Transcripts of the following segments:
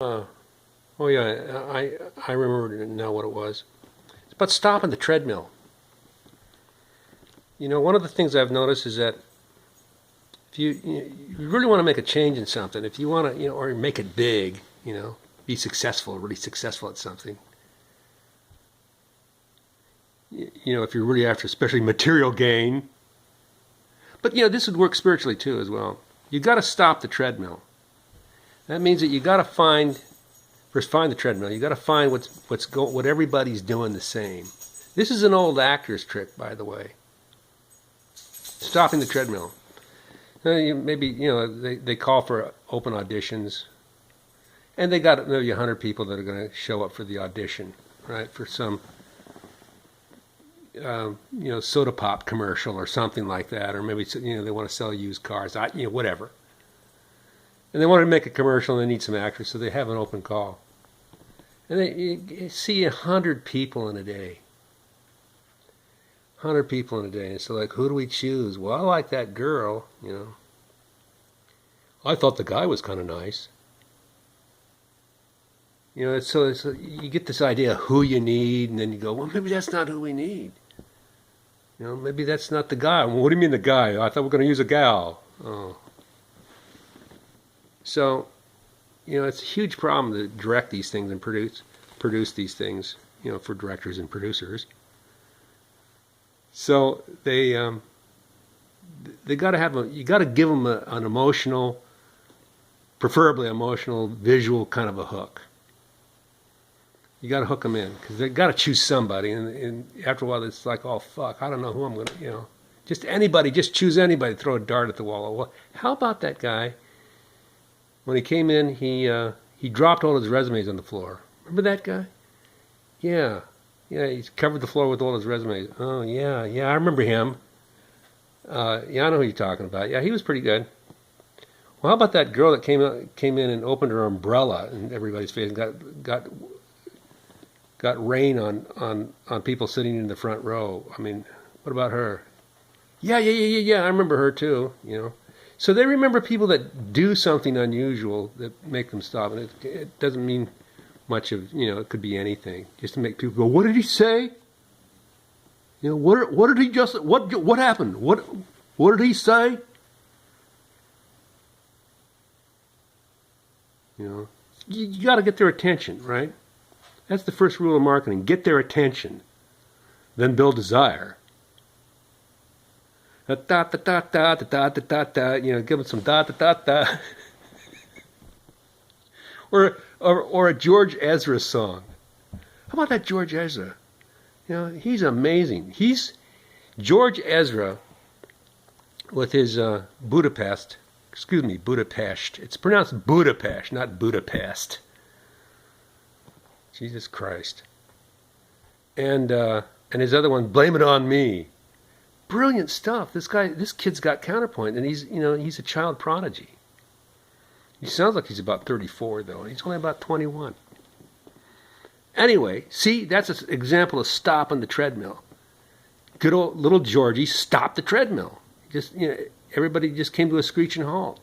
Uh, oh yeah, I remember now what it was. It's about stopping the treadmill. You know, one of the things I've noticed is that if you really want to make a change in something, if you want to, or make it big, be successful, really successful at something. If you're really after, especially material gain. But this would work spiritually too as well. You got to stop the treadmill. That means that you got to find the treadmill. You got to find what everybody's doing the same. This is an old actor's trick, by the way. Stopping the treadmill. Maybe they call for open auditions, and they got maybe 100 people that are going to show up for the audition, right? For some soda pop commercial or something like that, or maybe they want to sell used cars, whatever. And they want to make a commercial, and they need some actors, so they have an open call. And you see 100 people in a day. 100 people in a day. And so, like, who do we choose? Well, I like that girl, I thought the guy was kind of nice. So you get this idea of who you need, and then you go, well, maybe that's not who we need. Maybe that's not the guy. Well, what do you mean the guy? I thought we were going to use a gal. Oh. So, it's a huge problem to direct these things and produce these things, for directors and producers. So they got to you got to give them an emotional, preferably emotional, visual kind of a hook. You got to hook them in because they got to choose somebody, and after a while it's like, oh fuck, I don't know who I'm gonna, just anybody, just choose anybody, throw a dart at the wall. Well, how about that guy? When he came in, he dropped all his resumes on the floor. Remember that guy? Yeah, he's covered the floor with all his resumes. Oh yeah, I remember him. Yeah, I know who you're talking about. Yeah, he was pretty good. Well, how about that girl that came in and opened her umbrella in everybody's face and got rain on people sitting in the front row? I mean, what about her? Yeah, I remember her too, So they remember people that do something unusual that make them stop. And it doesn't mean much of, it could be anything. Just to make people go, what did he say? What did he just, what happened? What did he say? You got to get their attention, right? That's the first rule of marketing. Get their attention, then build desire. Da da da da da da da da. Give them some da da da da. Or a George Ezra song. How about that George Ezra? He's amazing. He's George Ezra with his Budapest. It's pronounced Budapest, not Budapest. Jesus Christ. And his other one, Blame It On Me. Brilliant stuff. This kid's got counterpoint, and he's a child prodigy. He sounds like he's about 34, though. He's only about 21. Anyway, see, that's an example of stopping the treadmill. Good old little Georgie stopped the treadmill. Everybody just came to a screeching halt.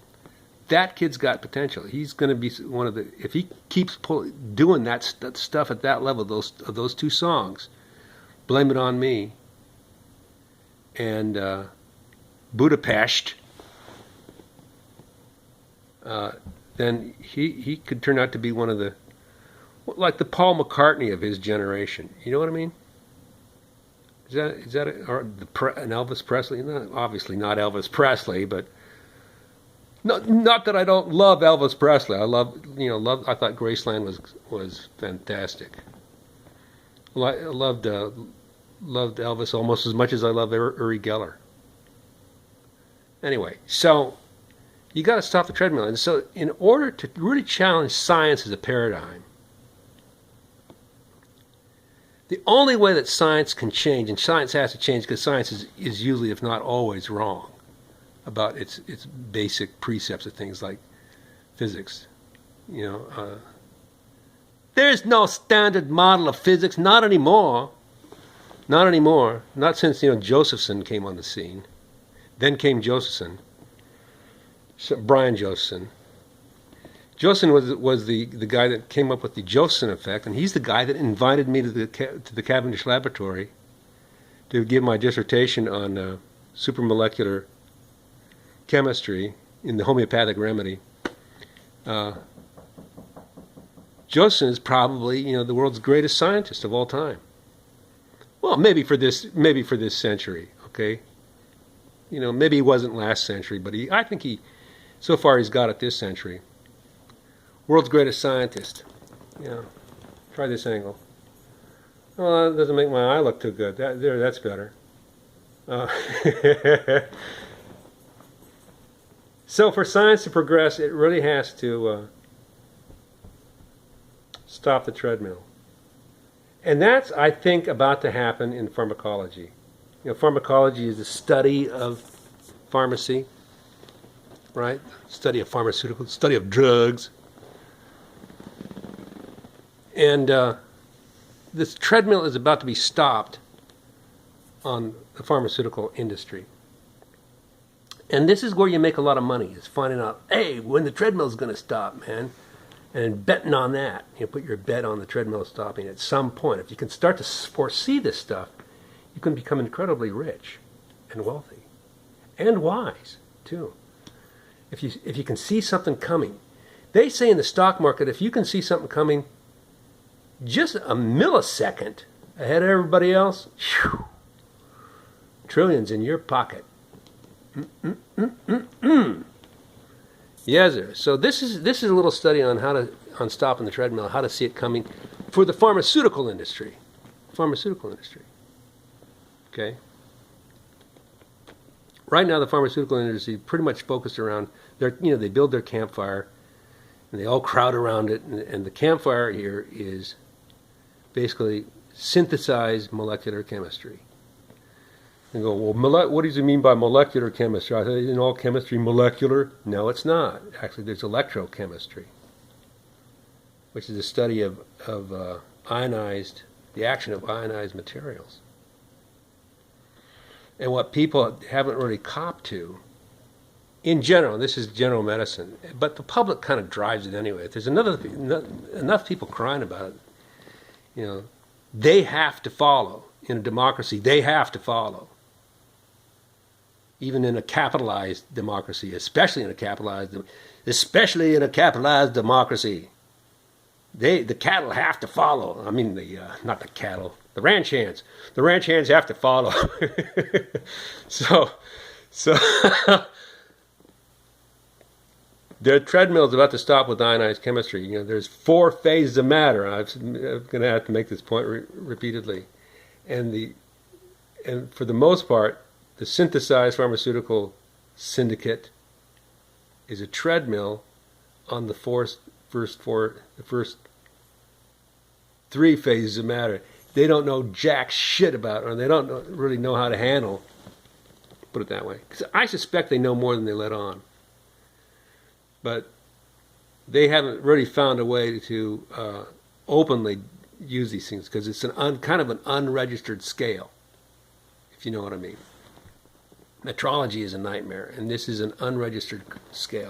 That kid's got potential. He's going to be one of the. If he keeps doing that stuff at that level, those two songs, "Blame It On Me" and Budapest, then he could turn out to be one of the, like the Paul McCartney of his generation. You know what I mean? Is that an Elvis Presley? No, obviously not Elvis Presley, but not that I don't love Elvis Presley. I I thought Graceland was fantastic. I loved Elvis almost as much as I love Uri Geller. Anyway, so you got to stop the treadmill. And so in order to really challenge science as a paradigm, the only way that science can change, and science has to change because science is usually, if not always, wrong about its basic precepts of things like physics. There's no standard model of physics, not anymore. Not anymore. Not since Josephson came on the scene. Then came Josephson, Brian Josephson. Joseph was the guy that came up with the Josephson effect, and he's the guy that invited me to the Cavendish laboratory to give my dissertation on supramolecular chemistry in the homeopathic remedy. Josephson is probably, the world's greatest scientist of all time. Well, maybe for this century, okay? Maybe he wasn't last century, but I think so far he's got it this century. World's greatest scientist. Try this angle. Oh, that doesn't make my eye look too good. That's better. So for science to progress, it really has to stop the treadmill. And that's, I think, about to happen in pharmacology. Pharmacology is the study of pharmacy, right? Study of pharmaceuticals, study of drugs. And this treadmill is about to be stopped on the pharmaceutical industry. And this is where you make a lot of money, is finding out, hey, when the treadmill's going to stop, man, and betting on that. Put your bet on the treadmill stopping at some point. If you can start to foresee this stuff, you can become incredibly rich and wealthy and wise, too. If you can see something coming. They say in the stock market, if you can see something coming just a millisecond ahead of everybody else, whew, trillions in your pocket. Yes, sir. So this is a little study on on stopping the treadmill, how to see it coming for the pharmaceutical industry. Okay. Right now, the pharmaceutical industry is pretty much focused around they build their campfire, and they all crowd around it, and the campfire here is basically synthesized molecular chemistry. And go, well, what does he mean by molecular chemistry? I thought, isn't all chemistry molecular? No, it's not. Actually, there's electrochemistry, which is the study of the action of ionized materials. And what people haven't really copped to, in general, this is general medicine, but the public kind of drives it anyway. If there's enough people crying about it, they have to follow. In a democracy, they have to follow. Even in a capitalized democracy, especially in a capitalized democracy, the cattle have to follow. I mean, not the cattle, the ranch hands. The ranch hands have to follow. So their treadmill is about to stop with ionized chemistry. There's 4 phases of matter. I'm going to have to make this point repeatedly. And for the most part, the synthesized pharmaceutical syndicate is a treadmill on the first 3 phases of matter. They don't know jack shit about it, or they don't really know how to handle, put it that way. Because I suspect they know more than they let on. But they haven't really found a way to openly use these things, because it's kind of an unregistered scale, if you know what I mean. Metrology is a nightmare, and this is an unregistered scale.